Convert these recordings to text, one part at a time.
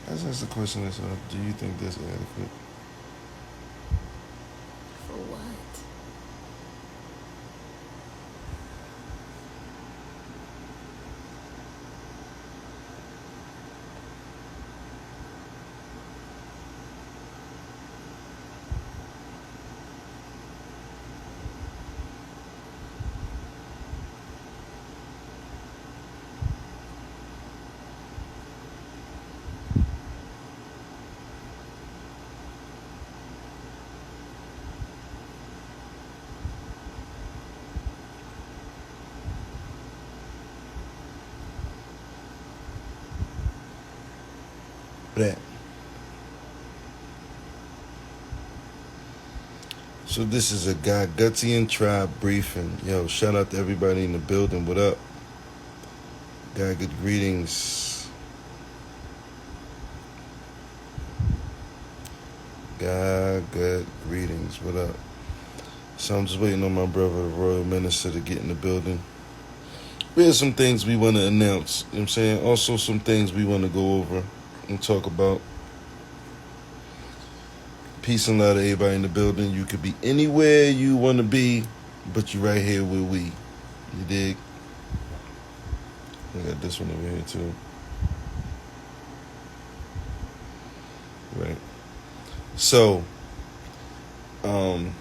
Let's ask the question is, do you think that's adequate? For what? That. So this is a guy Gutsy and Tribe briefing. Yo, shout out to everybody in the building. What up? God, good greetings. God, good greetings. What up? So I'm just waiting on my brother, the Royal Minister, to get in the building. We have some things we want to announce. You know what I'm saying? Also, some things we want to go over and talk about. Peace and love to everybody in the building. You could be anywhere you want to be, but you're right here with we. You dig? I got this one over here too. Right. So, um,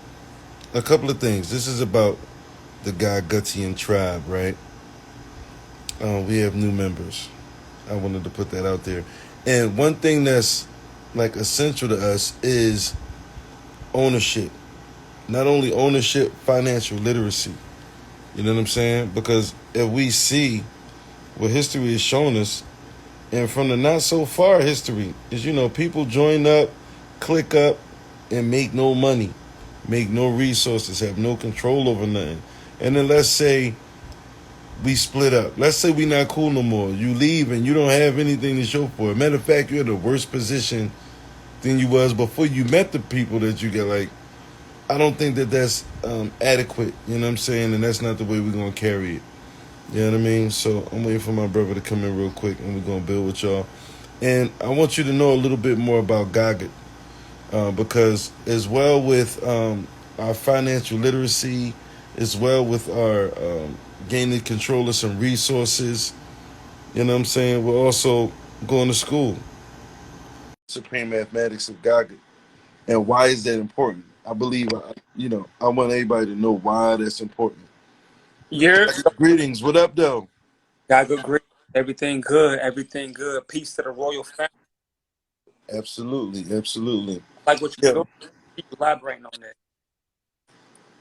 a couple of things. This is about the guy Gutsy and Tribe, right? We have new members. I wanted to put that out there. And one thing that's like essential to us is ownership. Not only ownership, financial literacy. You know what I'm saying? Because if we see what history has shown us, and from the not so far history, is people join up, click up, and make no money, make no resources, have no control over nothing. And then let's say we split up. Let's say we not cool no more. You leave and you don't have anything to show for it. Matter of fact, you're in a worse position than you was before you met the people that you get. Like, I don't think that that's adequate. You know what I'm saying? And that's not the way we're gonna carry it. You know what I mean? So I'm waiting for my brother to come in real quick, and we're gonna build with y'all. And I want you to know a little bit more about Gaga, because as well with our financial literacy, as well with our gaining control of some resources. You know what I'm saying? We're also going to school. Supreme Mathematics of Gaga. And why is that important? I believe, I want everybody to know why that's important. You're Greetings. What up, though? got good grades. Everything good. Everything good. Peace to the royal family. Absolutely. Absolutely. I like what you're Yeah. doing. Keep elaborating on that.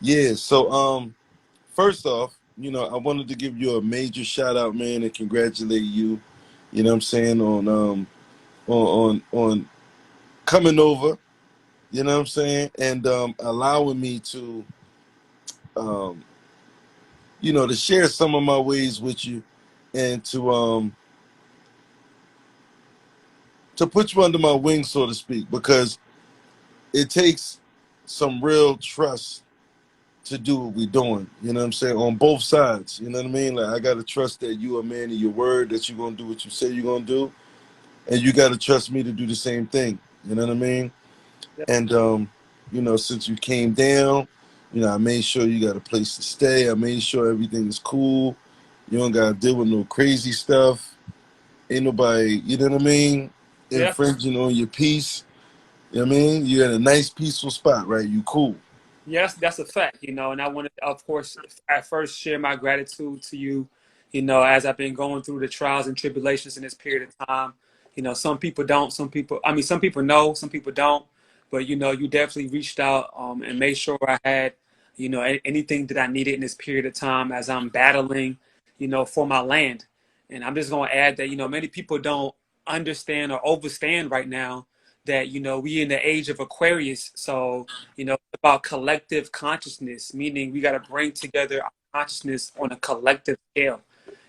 Yeah. So, first off, I wanted to give you a major shout out, man, and congratulate you. You know what I'm saying on coming over. You know what I'm saying, and allowing me to um, to share some of my ways with you, and to put you under my wing, so to speak, because it takes some real trust to do what we're doing. You know what I'm saying? On both sides. You know what I mean? Like, I gotta trust that you are a man of your word, that you're gonna do what you say you're gonna do, and you gotta trust me to do the same thing. You know what I mean? Yep. And since you came down, I made sure you got a place to stay. I made sure everything is cool. You don't gotta deal with no crazy stuff. Ain't nobody, you know what I mean, Yeah. infringing on your peace. You know what I mean? You're in a nice, peaceful spot, right? You cool. Yes, that's a fact, and I want to, of course, at first share my gratitude to you, as I've been going through the trials and tribulations in this period of time. Some people don't, some people know, some people don't, but, you definitely reached out and made sure I had, anything that I needed in this period of time as I'm battling, for my land. And I'm just going to add that, many people don't understand or overstand right now that, we in the age of Aquarius. So, about collective consciousness, meaning we got to bring together our consciousness on a collective scale,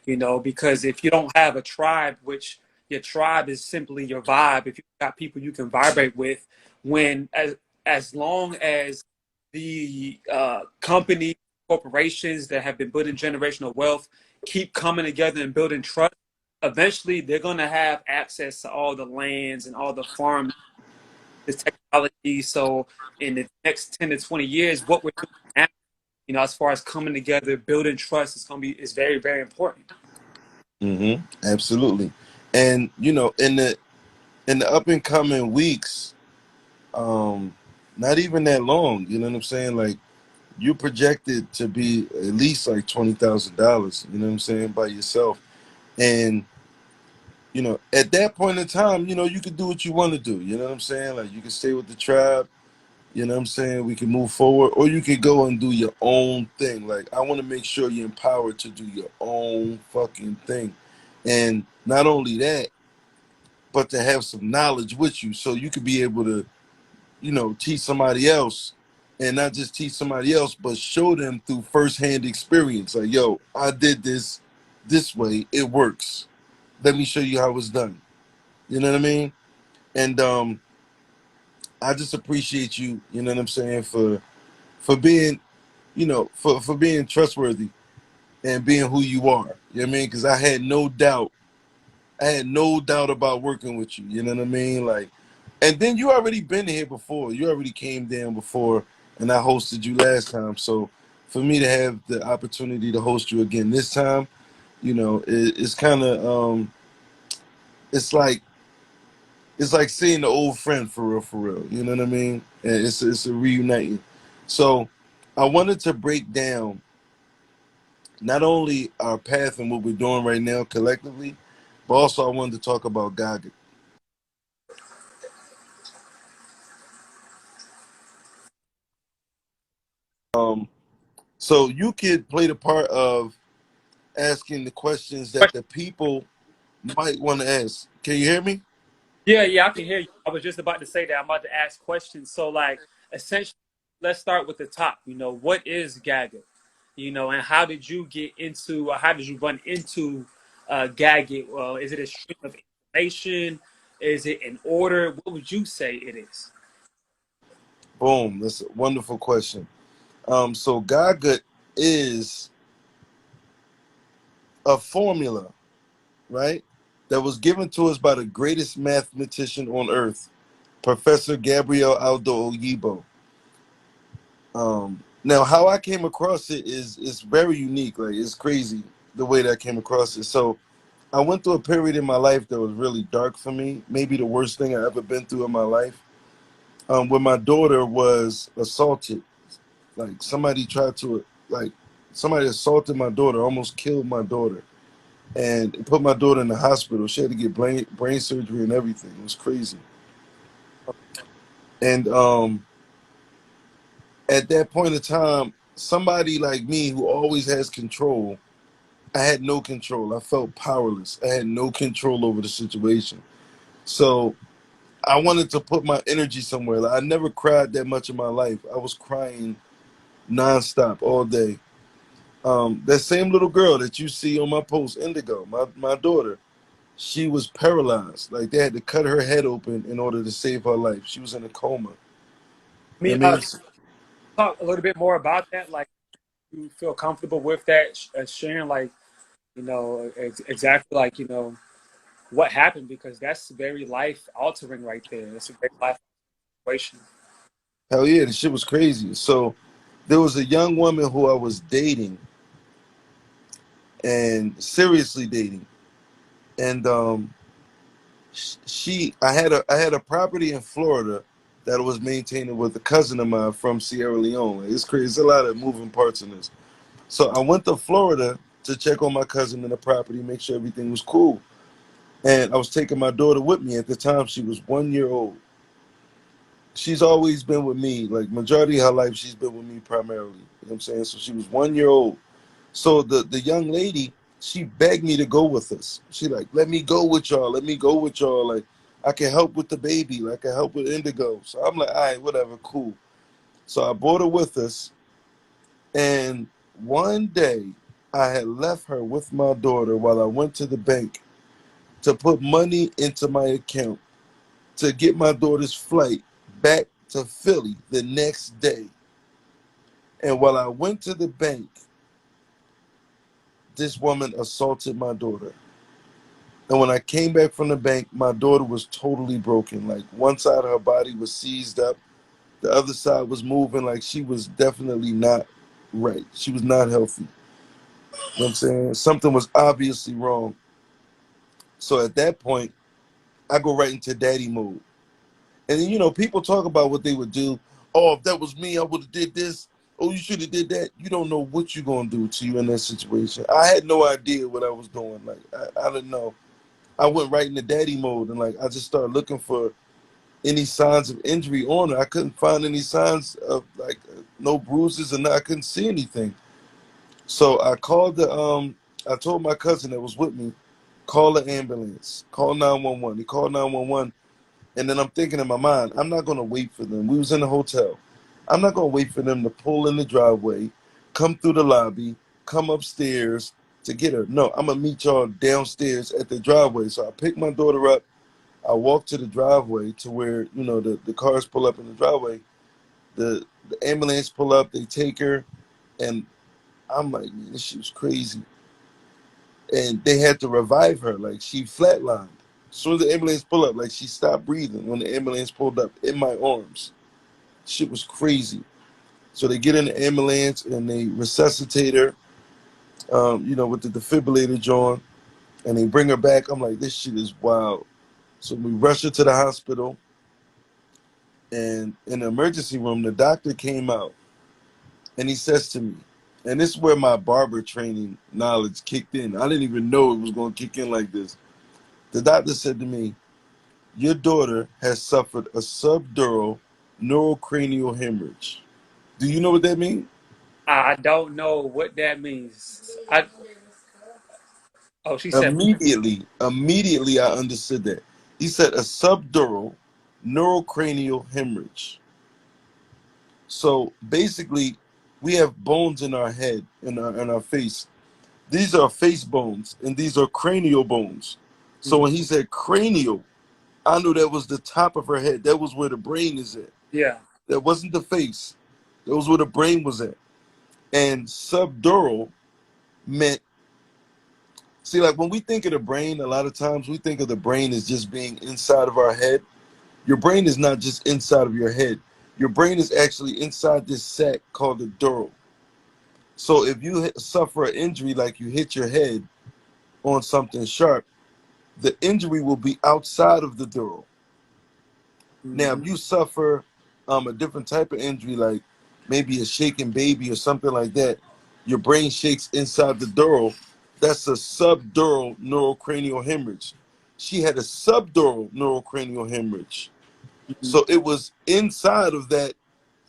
because if you don't have a tribe, which your tribe is simply your vibe, if you got people you can vibrate with, when as long as the company corporations that have been building generational wealth keep coming together and building trust, eventually they're going to have access to all the lands and all the farm, the technology. So in the next 10 to 20 years, what we're doing now, as far as coming together, building trust is very, very important. Absolutely. And in the up and coming weeks, um, not even that long, you know what I'm saying? Like you're projected to be at least like $20,000, you know what I'm saying, by yourself. And at that point in time, you can do what you want to do. You know what I'm saying? Like you can stay with the tribe. You know what I'm saying? We can move forward, or you can go and do your own thing. Like I want to make sure you're empowered to do your own fucking thing, and not only that, but to have some knowledge with you, so you could be able to, teach somebody else, and not just teach somebody else, but show them through firsthand experience. Like, yo, I did this way. It works. Let me show you how it's done. You know what I mean? And I just appreciate you. You know what I'm saying, for being, for being trustworthy and being who you are. You know what I mean? Because I had no doubt. I had no doubt about working with you. You know what I mean? Like, and then you already been here before. You already came down before, and I hosted you last time. So for me to have the opportunity to host you again this time, it's kind of it's like seeing the old friend for real, for real. You know what I mean? And it's a reuniting. So I wanted to break down not only our path and what we're doing right now collectively, but also I wanted to talk about Gaga. Um, so you could play the part of asking the questions that the people might want to ask. Can you hear me? Yeah, yeah, I can hear you. I was just about to say that. I'm about to ask questions. So, like, essentially, let's start with the top. What is Gaga? And how did you get into, or how did you run into Gaga? Is it a stream of information? Is it in order? What would you say it is? Boom. That's a wonderful question. So Gaga is a formula, right? That was given to us by the greatest mathematician on earth, Professor Gabriel Aldo Oyibo. Now, how I came across it is very unique. Like it's crazy the way that I came across it. So I went through a period in my life that was really dark for me. Maybe the worst thing I ever been through in my life. When my daughter was assaulted, like somebody assaulted my daughter, almost killed my daughter, and put my daughter in the hospital. She had to get brain surgery and everything. It was crazy. And at that point in time, somebody like me who always has control, I had no control. I felt powerless. I had no control over the situation. So I wanted to put my energy somewhere. Like, I never cried that much in my life. I was crying nonstop all day. That same little girl that you see on my post, Indigo, my daughter, she was paralyzed. Like they had to cut her head open in order to save her life. She was in a coma. I I mean, mean, talk a little bit more about that. Like, you feel comfortable with that, sharing, like, exactly, like, what happened, because that's very life altering right there. It's a very life situation. hell yeah, the shit was crazy. So there was a young woman who I was dating and seriously dating, and I had a property in Florida that was maintained with a cousin of mine from Sierra Leone. Like, it's crazy. There's a lot of moving parts in this. So I went to Florida to check on my cousin and the property, make sure everything was cool. And I was taking my daughter with me. At the time, she was 1 year old. She's always been with me. Like majority of her life, she's been with me primarily. You know what I'm saying? So she was 1 year old. So the young lady, she begged me to go with us. She like, let me go with y'all. Let me go with y'all. Like I can help with the baby. Like I can help with Indigo. So I'm like, all right, whatever, cool. So I brought her with us. And one day I had left her with my daughter while I went to the bank to put money into my account to get my daughter's flight back to Philly the next day. And while I went to the bank, this woman assaulted my daughter. And when I came back from the bank, my daughter was totally broken. Like one side of her body was seized up, the other side was moving. Like she was definitely not right. She was not healthy. You know what I'm saying? Something was obviously wrong. So at that point, I go right into daddy mode. And then, people talk about what they would do. Oh, if that was me, I would have did this. Oh, you should have did that. You don't know what you're gonna do to you in that situation. I had no idea what I was doing. Like I didn't know. I went right into daddy mode, and like I just started looking for any signs of injury on her. I couldn't find any signs of like no bruises, and I couldn't see anything. So I called I told my cousin that was with me, call the ambulance, call 911. He called 911. And then I'm thinking in my mind, I'm not gonna wait for them. We was in the hotel. I'm not gonna wait for them to pull in the driveway, come through the lobby, come upstairs to get her. No, I'm gonna meet y'all downstairs at the driveway. So I pick my daughter up. I walk to the driveway to where, the cars pull up in the driveway. The ambulance pull up, they take her, and I'm like, man, this shit was crazy. And they had to revive her. Like she flatlined. As soon as the ambulance pulled up, like she stopped breathing when the ambulance pulled up in my arms. Shit was crazy. So they get in the ambulance and they resuscitate her, with the defibrillator on, and they bring her back. I'm like, this shit is wild. So we rush her to the hospital, and in the emergency room, the doctor came out and he says to me, and this is where my barber training knowledge kicked in. I didn't even know it was going to kick in like this. The doctor said to me, your daughter has suffered a subdural neurocranial hemorrhage. Do you know what that means? I don't know what that means. She said, Immediately, I understood that. He said a subdural neurocranial hemorrhage. So basically, we have bones in our head, in our face. These are face bones, and these are cranial bones. So mhm, when he said cranial, I knew that was the top of her head. That was where the brain is at. yeah, That wasn't the face. That was where the brain was at. And subdural meant, see, like when we think of the brain, a lot of times we think of the brain as just being inside of our head. Your brain is not just inside of your head. Your brain is actually inside this sac called the dural. So if you suffer an injury, like you hit your head on something sharp, the injury will be outside of the dural. Now, hmm if you suffer a different type of injury, like maybe a shaken baby or something like that, your brain shakes inside the dural. That's a subdural neurocranial hemorrhage. She had a subdural neurocranial hemorrhage. hmm So it was inside of that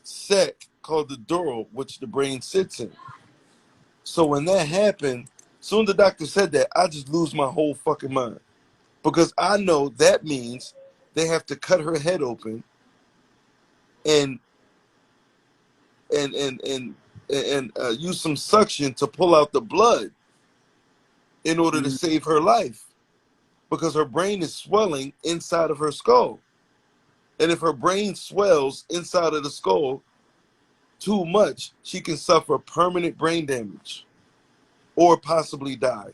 sac called the dural, which the brain sits in. So when that happened, soon the doctor said that, I just lose my whole fucking mind. Because I know that means they have to cut her head open and and use some suction to pull out the blood in order to save her life because her brain is swelling inside of her skull. And if her brain swells inside of the skull too much, she can suffer permanent brain damage or possibly die.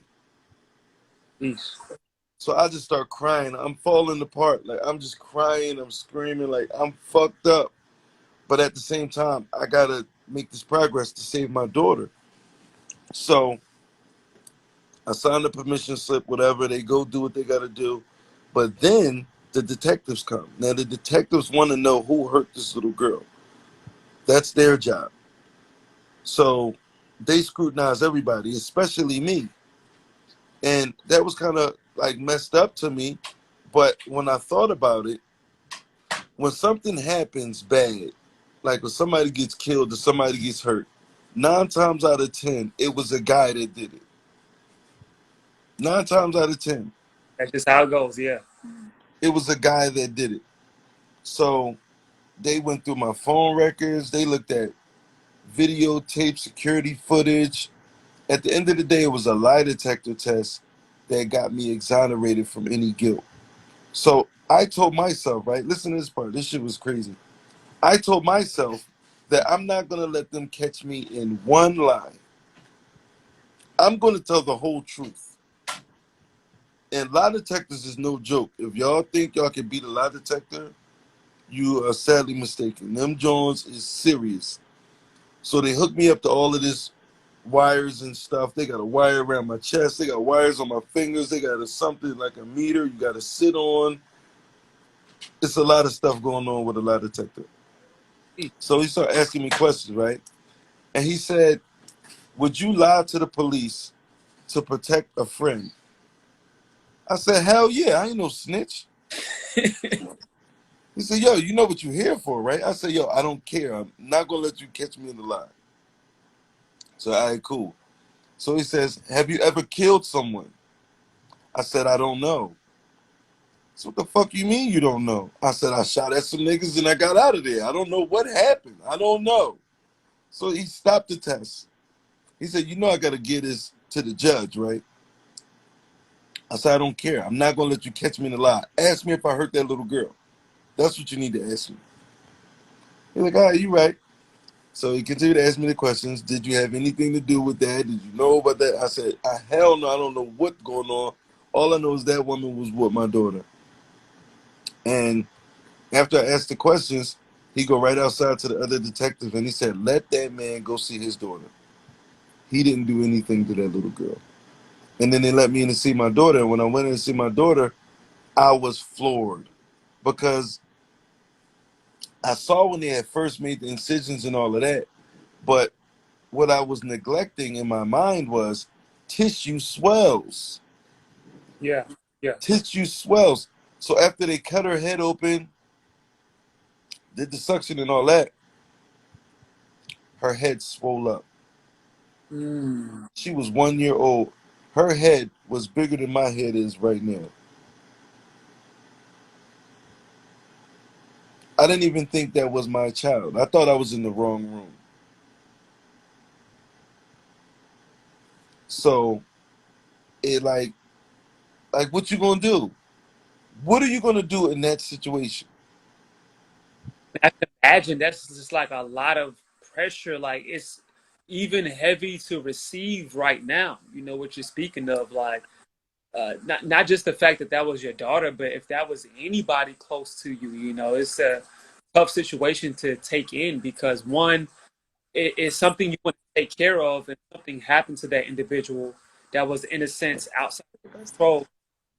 So I just start crying. I'm falling apart. Like I'm just crying. I'm screaming. Like I'm fucked up. But at the same time, I gotta make this progress to save my daughter. So I signed the permission slip, whatever. They go do what they got to do. But then the detectives come. Now, the detectives want to know who hurt this little girl. That's their job. So they scrutinize everybody, especially me. And that was kind of like messed up to me. But when I thought about it, when something happens bad, like when somebody gets killed or somebody gets hurt, 9 times out of 10, it was a guy that did it. 9 times out of 10. that's just how it goes. Yeah. It was a guy that did it. So they went through my phone records. They looked at videotape security footage. At the end of the day, it was a lie detector test that got me exonerated from any guilt. So I told myself, right? Listen to this part. This shit was crazy. I told myself that I'm not going to let them catch me in one lie. I'm going to tell the whole truth. And lie detectors is no joke. If y'all think y'all can beat a lie detector, you are sadly mistaken. Them Jones is serious. So they hooked me up to all of this wires and stuff. They got a wire around my chest. They got wires on my fingers. They got something like a meter you got to sit on. It's a lot of stuff going on with a lie detector. So he started asking me questions, right? And he said, "Would you lie to the police to protect a friend?" I said, "Hell yeah, I ain't no snitch." He said, "Yo, you know what you're here for, right?" I said, "Yo, I don't care. I'm not gonna let you catch me in the lie." So, all right, cool. So he says, "Have you ever killed someone?" I said, "I don't know." So what the fuck you mean you don't know? I said, "I shot at some niggas and I got out of there. I don't know what happened. I don't know." So he stopped the test. He said, "You know I gotta give this to the judge, right?" I said, "I don't care. I'm not gonna let you catch me in the lie. Ask me if I hurt that little girl. That's what you need to ask me." He's like, "All right, you right." So he continued to ask me the questions. Did you have anything to do with that? Did you know about that? I said, hell no, I don't know what's going on. All I know is that woman was with my daughter. And after I asked the questions, he go right outside to the other detective and he said, "Let that man go see his daughter. He didn't do anything to that little girl." And then they let me in to see my daughter. And when I went in to see my daughter, I was floored because I saw when they had first made the incisions and all of that. But what I was neglecting in my mind was tissue swells. Yeah. Yes. Tissue swells. So after they cut her head open, did the suction and all that, her head swole up. Mm. She was 1 year old. Her head was bigger than my head is right now. I didn't even think that was my child. I thought I was in the wrong room. So it like what you gonna do? What are you gonna do in that situation? I can imagine that's just like a lot of pressure. Like it's even heavy to receive right now. You know what you're speaking of, like not just the fact that that was your daughter, but if that was anybody close to you, you know, it's a tough situation to take in because one, it's something you want to take care of, and something happened to that individual that was in a sense outside of your control.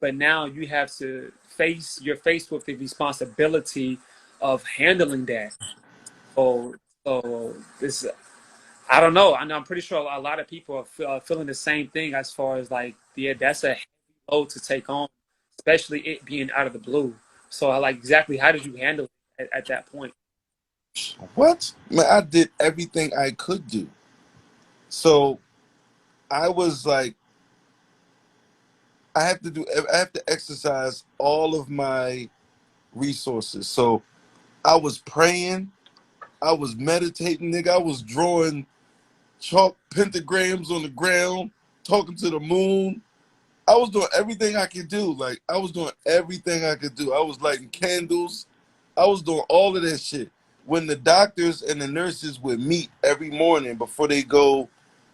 But now you have to you're faced with the responsibility of handling that. So this, I don't know. I'm pretty sure a lot of people are feeling the same thing as far as like, yeah, that's a heavy load to take on, especially it being out of the blue. So I like exactly how did you handle it at that point? What? Man, I did everything I could do. So I was like, I have to exercise all of my resources. So I was praying, I was meditating, nigga. I was drawing chalk pentagrams on the ground, talking to the moon. I was doing everything I could do. Like I was doing everything I could do. I was lighting candles. I was doing all of that shit. When the doctors and the nurses would meet every morning before they go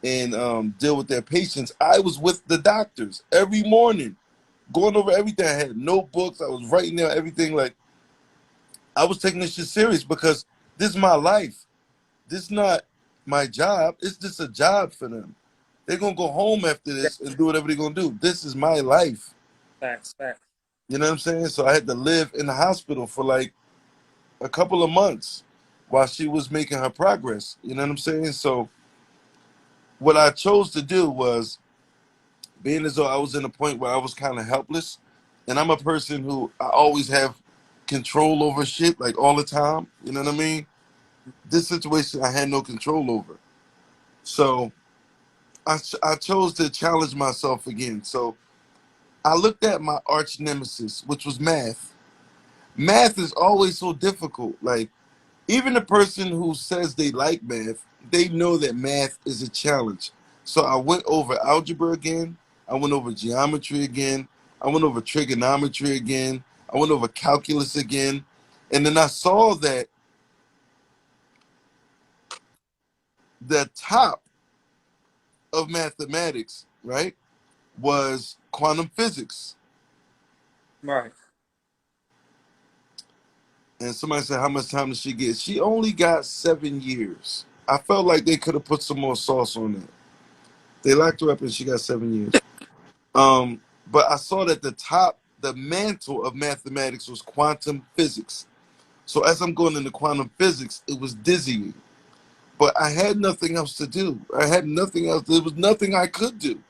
and deal with their patients, I was with the doctors every morning, going over everything. I had notebooks. I was writing down everything. Like I was taking this shit serious because this is my life. This is not my job. It's just a job for them. They're gonna go home after Yeah, this and do whatever they're gonna do. This is my life. facts, facts. You know what I'm saying? So I had to live in the hospital for like a couple of months while she was making her progress. You know what I'm saying? So what I chose to do was, being as though I was in a point where I was kind of helpless, and I'm a person who I always have control over shit like all the time. You know what I mean? This situation I had no control over. So I chose to challenge myself again. So I looked at my arch nemesis, which was math. Math is always so difficult. Like, even the person who says they like math, they know that math is a challenge. So I went over algebra again. I went over geometry again. I went over trigonometry again. I went over calculus again. And then I saw that the top of mathematics, right, was quantum physics. Right. And somebody said, how much time did she get? She only got 7 years. I felt like they could have put some more sauce on it. They locked her up and she got 7 years. But I saw that the top, the mantle of mathematics was quantum physics. So as I'm going into quantum physics, it was dizzying. But I had nothing else to do. I had nothing else. There was nothing I could do.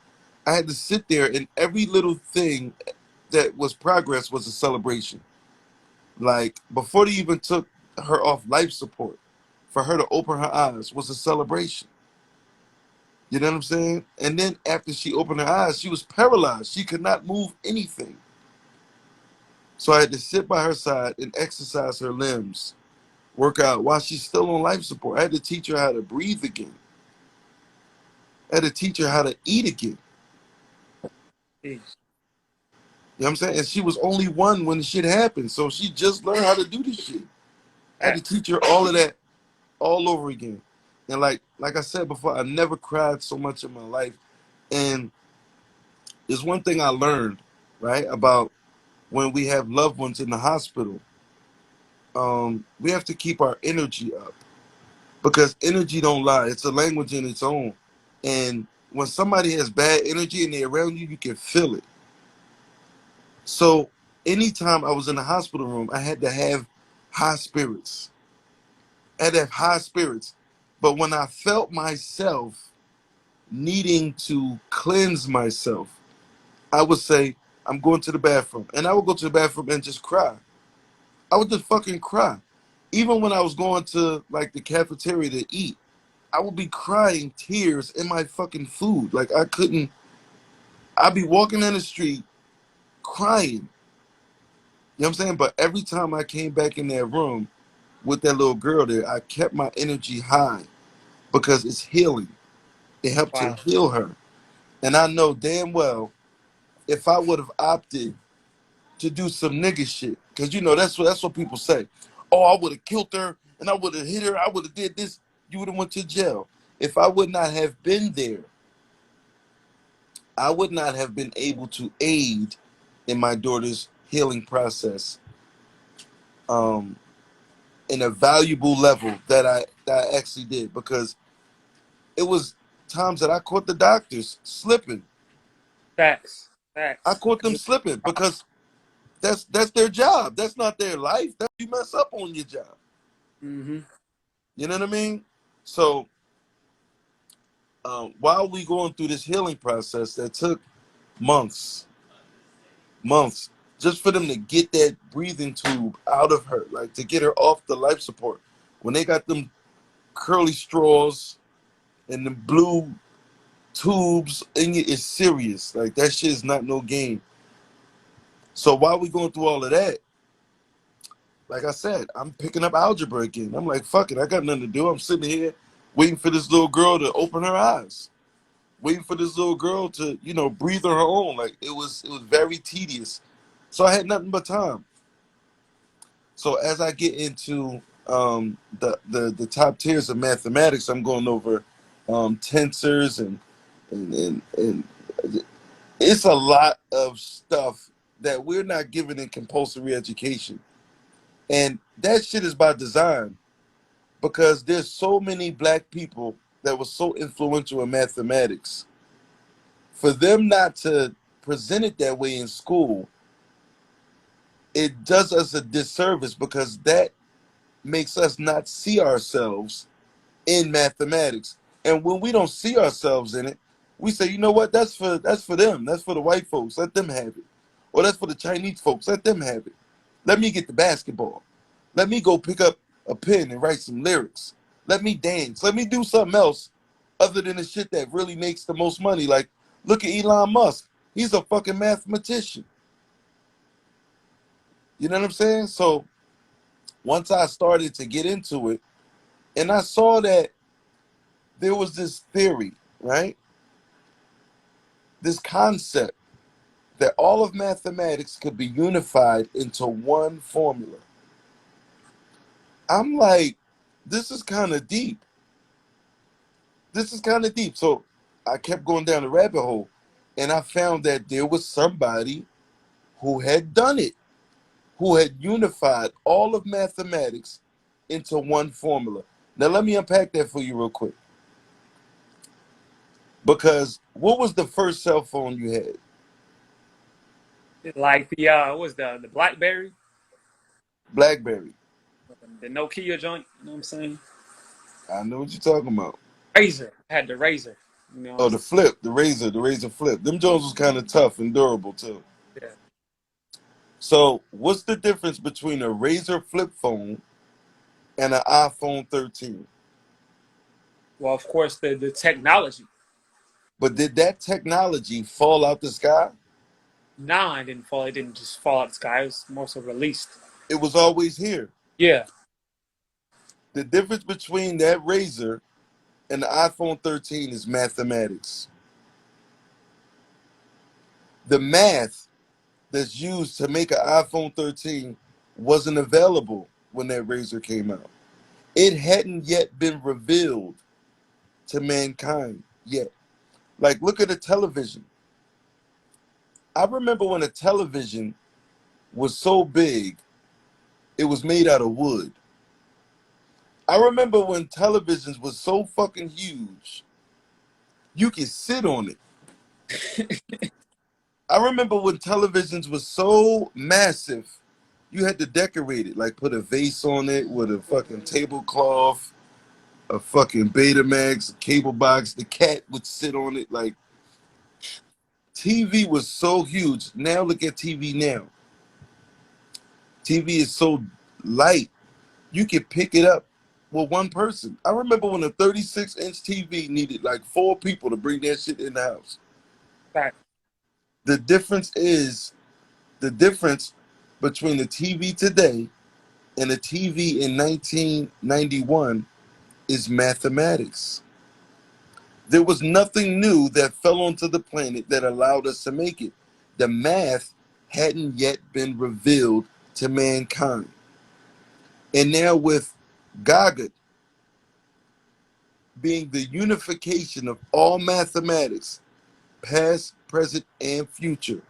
I had to sit there, and every little thing that was progress was a celebration. Like before they even took her off life support, for her to open her eyes was a celebration. You know what I'm saying? And then after she opened her eyes, she was paralyzed. She could not move anything. So I had to sit by her side and exercise her limbs, work out while she's still on life support. I had to teach her how to breathe again. I had to teach her how to eat again. Jeez. You know what I'm saying? And she was only one when the shit happened. So she just learned how to do this shit. I had to Facts. teach her all of that all over again. And like I said before, I never cried so much in my life. And there's one thing I learned, right, about when we have loved ones in the hospital. We have to keep our energy up because energy don't lie. It's a language in its own. And when somebody has bad energy and they're around you, you can feel it. So anytime I was in the hospital room, I had to have high spirits. I had to have high spirits. But when I felt myself needing to cleanse myself, I would say, I'm going to the bathroom. And I would go to the bathroom and just cry. I would just fucking cry. Even when I was going to like the cafeteria to eat, I would be crying tears in my fucking food. Like I couldn't, I'd be walking down the street crying. You know what I'm saying? But every time I came back in that room with that little girl there, I kept my energy high because it's healing. It helped to Wow. heal her. And I know damn well if I would have opted to do some nigga shit, because you know that's what people say. Oh, I would have killed her and I would have hit her, I would have did this, you would have went to jail. If I would not have been there, I would not have been able to aid in my daughter's healing process um, in a valuable level that I actually did because it was times that I caught the doctors slipping. Facts. I Facts. caught them slipping because that's their job. That's not their life. That you mess up on your job. Mm-hmm. You know what I mean? So while we going through this healing process that took months, months, just for them to get that breathing tube out of her, like to get her off the life support. When they got them curly straws and the blue tubes in it, is serious. Like that shit is not no game. So while we going through all of that, like I said, I'm picking up algebra again. I'm like, fuck it, I got nothing to do. I'm sitting here waiting for this little girl to open her eyes, waiting for this little girl to, breathe on her own. Like it was very tedious. So I had nothing but time. So as I get into the top tiers of mathematics, I'm going over tensors and it's a lot of stuff that we're not given in compulsory education. And that shit is by design because there's so many black people that were so influential in mathematics. For them not to present it that way in school, it does us a disservice because that makes us not see ourselves in mathematics. And when we don't see ourselves in it, we say, you know what, that's for them. That's for the white folks. Let them have it. Or that's for the Chinese folks. Let them have it. Let me get the basketball. Let me go pick up a pen and write some lyrics. Let me dance. Let me do something else other than the shit that really makes the most money. Like, look at Elon Musk. He's a fucking mathematician. You know what I'm saying? So once I started to get into it, and I saw that there was this theory, right? This concept that all of mathematics could be unified into one formula. I'm like, this is kind of deep. This is kind of deep. So I kept going down the rabbit hole and I found that there was somebody who had done it, who had unified all of mathematics into one formula. Now, let me unpack that for you real quick. Because what was the first cell phone you had? Like the what was the BlackBerry, BlackBerry. the Nokia joint. You know what I'm saying? I know what you're talking about. Razor. I had the Razor. You know what I'm Oh, the saying? flip, the Razor flip. Them Jones was kind of tough and durable too. Yeah. So, what's the difference between a Razor flip phone and an iPhone 13? Well, of course, the technology. But did that technology fall out the sky? Nah, it didn't fall. It didn't just fall out of the sky. It was more so released. It was always here. Yeah. The difference between that Razor and the iPhone 13 is mathematics. The math that's used to make an iPhone 13 wasn't available when that Razor came out. It hadn't yet been revealed to mankind yet. Like, look at a television. I remember when a television was so big, it was made out of wood. I remember when televisions was so fucking huge, you could sit on it. I remember when televisions was so massive, you had to decorate it, like put a vase on it with a fucking tablecloth, a fucking Betamax, a cable box. The cat would sit on it. Like, TV was so huge. Now look at TV now. TV is so light. You can pick it up with one person. I remember when a 36-inch TV needed like 4 people to bring that shit in the house. Fact. The difference is the difference between the TV today and the TV in 1991 is mathematics. There was nothing new that fell onto the planet that allowed us to make it. The math hadn't yet been revealed to mankind. And now with Gaga being the unification of all mathematics, past, present, and future,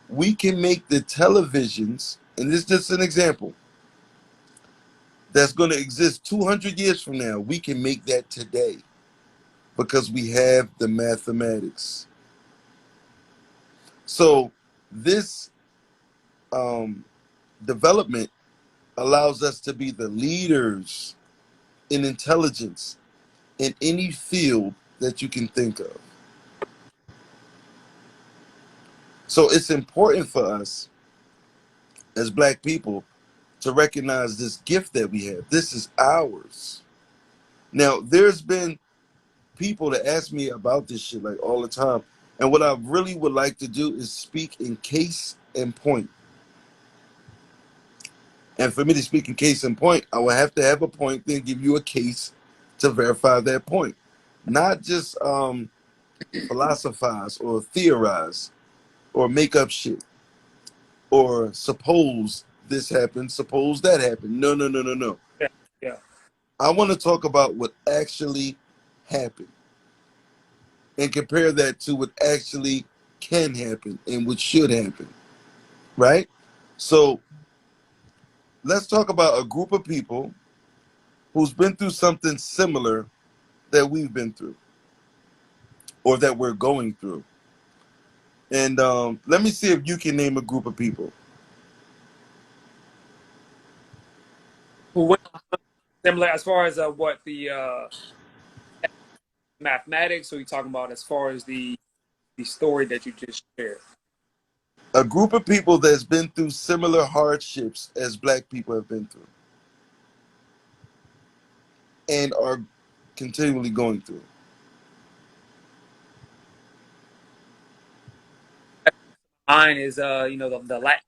we can make the televisions, and this is just an example, that's going to exist 200 years from now. We can make that today because we have the mathematics. So this development allows us to be the leaders in intelligence in any field that you can think of. So it's important for us as Black people to recognize this gift that we have. This is ours. Now, there's been people that ask me about this shit like all the time. And what I really would like to do is speak in case and point. And for me to speak in case and point, I will have to have a point, then give you a case to verify that point. Not just philosophize or theorize or make up shit or suppose this happened, suppose that happened. No, no, no, no, no. Yeah. Yeah. I want to talk about what actually happened and compare that to what actually can happen and what should happen, right? So let's talk about a group of people who's been through something similar that we've been through or that we're going through. And let me see if you can name a group of people. Who went similar as far as what the mathematics? Or you talking about as far as the story that you just shared? A group of people that's been through similar hardships as Black people have been through and are continually going through. Mine is you know the Latin.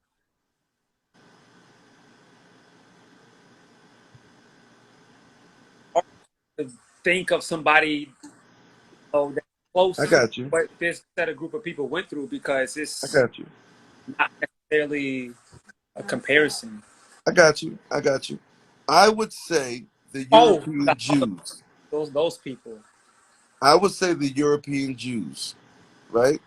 Hard to think of somebody that's I close to got you. what this set of group of people went through because I it's got you. not necessarily a comparison. I got you. I got you. I would say the Oh, European Jews. those people. I would say the European Jews, right?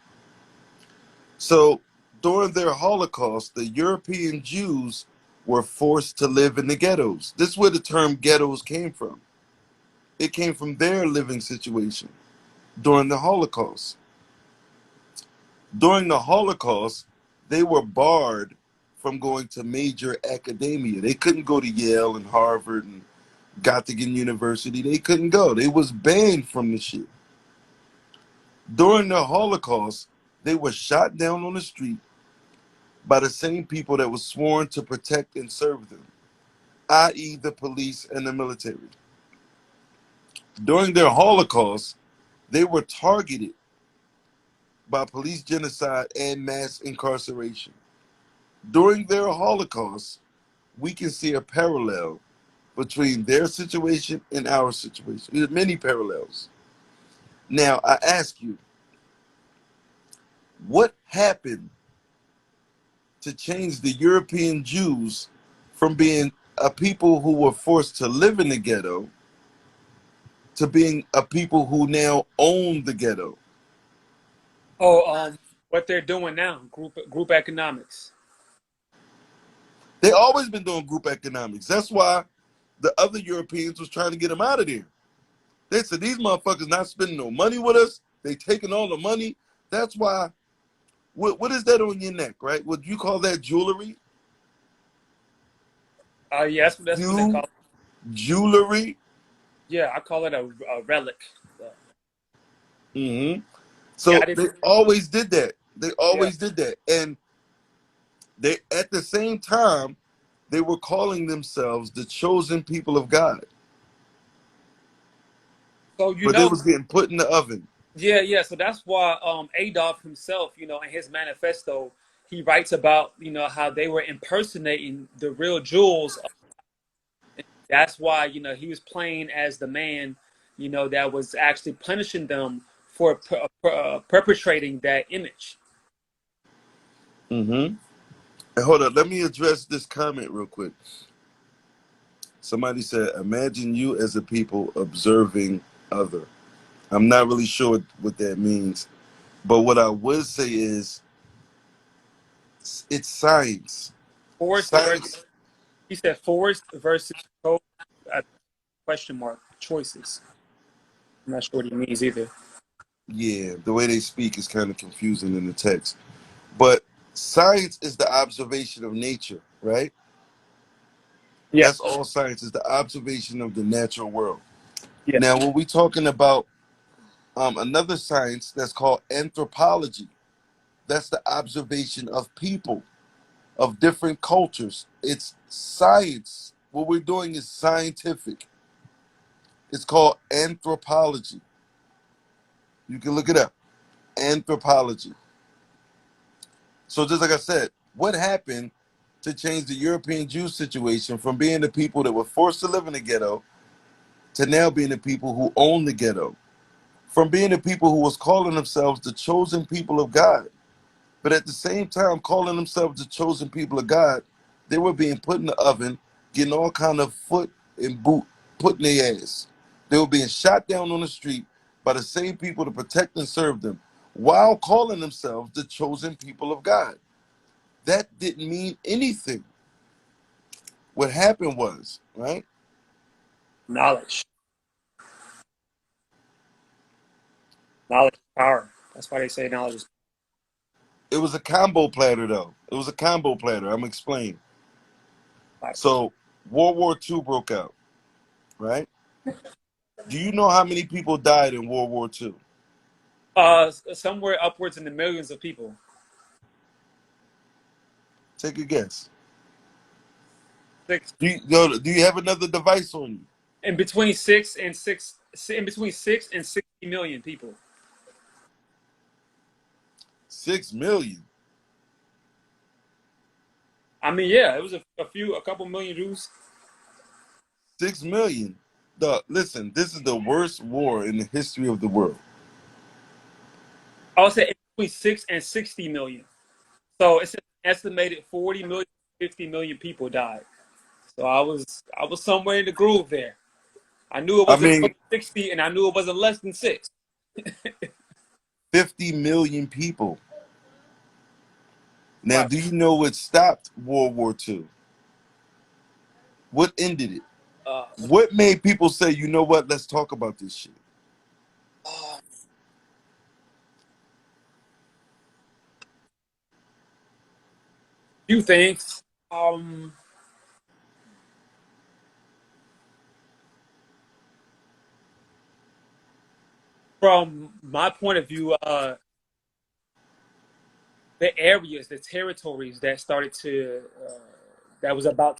So During their Holocaust, the European Jews were forced to live in the ghettos. This is where the term ghettos came from. It came from their living situation during the Holocaust. During the Holocaust, they were barred from going to major academia. They couldn't go to Yale and Harvard and Göttingen University. They couldn't go. They was banned from the shit. During the Holocaust, they were shot down on the street by the same people that was sworn to protect and serve them, i.e. the police and the military. During their Holocaust, they were targeted by police genocide and mass incarceration. During their Holocaust, we can see a parallel between their situation and our situation. There's many parallels. Now, I ask you, what happened to change the European Jews from being a people who were forced to live in the ghetto to being a people who now own the ghetto? Oh, what they're doing now, group economics. They always been doing group economics. That's why the other Europeans was trying to get them out of there. They said these motherfuckers not spending no money with us. They taking all the money. That's why. What is that on your neck, right? Would you call that jewelry? Yeah, that's what they call it. Jewelry. Yeah, I call it a relic. Mm-hmm. Yeah, So I they didn't. always did that. They Yeah. always did that. And they, at the same time, they were calling themselves the chosen people of God. So But they was getting put in the oven. yeah. So that's why Adolf himself, in his manifesto, he writes about how they were impersonating the real jewels. That's why he was playing as the man, that was actually punishing them for perpetrating that image. Mm-hmm. And hold up, let me address this comment real quick. Somebody said, imagine you as a people observing other. I'm not really sure what that means. But what I would say is it's science. Forced versus Science, he said forced versus question mark choices. I'm not sure what he means either. yeah, the way they speak is kind of confusing in the text. But science is the observation of nature, right? Yeah, That's all science is the observation of the natural world. yeah. Now, when we're talking about another science that's called anthropology, that's the observation of people, of different cultures. It's science. What we're doing is scientific. It's called anthropology. You can look it up. Anthropology. So just like I said, what happened to change the European Jew situation from being the people that were forced to live in the ghetto to now being the people who own the ghetto? From being the people who was calling themselves the chosen people of God, but at the same time calling themselves the chosen people of God, they were being put in the oven, getting all kind of foot and boot put in their ass. They were being shot down on the street by the same people to protect and serve them, while calling themselves the chosen people of God. That didn't mean anything. What happened was, right? Knowledge, knowledge is power. That's why they say knowledge is It was a combo platter, though. It was a combo platter. I'm explaining. power. So World War II broke out, right? Do you know how many people died in World War II? Somewhere upwards in the millions of people. Take a guess. Six Do you have another device on you? in between six and six in between 6 and 60 million people. 6 million. I mean, yeah, it was a couple million Jews. 6 million. Listen, this is the worst war in the history of the world. I would say in between 6 and 60 million. So it's an estimated 40 million, 50 million people died. So I was somewhere in the groove there. I knew it I wasn't mean, 60, and I knew it wasn't less than six. 50 million people. Now, Right. do you know what stopped World War II? What ended it? Uh, What made people say, you know what, let's talk about this shit? uh, few things. Um, from my point of view, the areas, the territories that started to that was about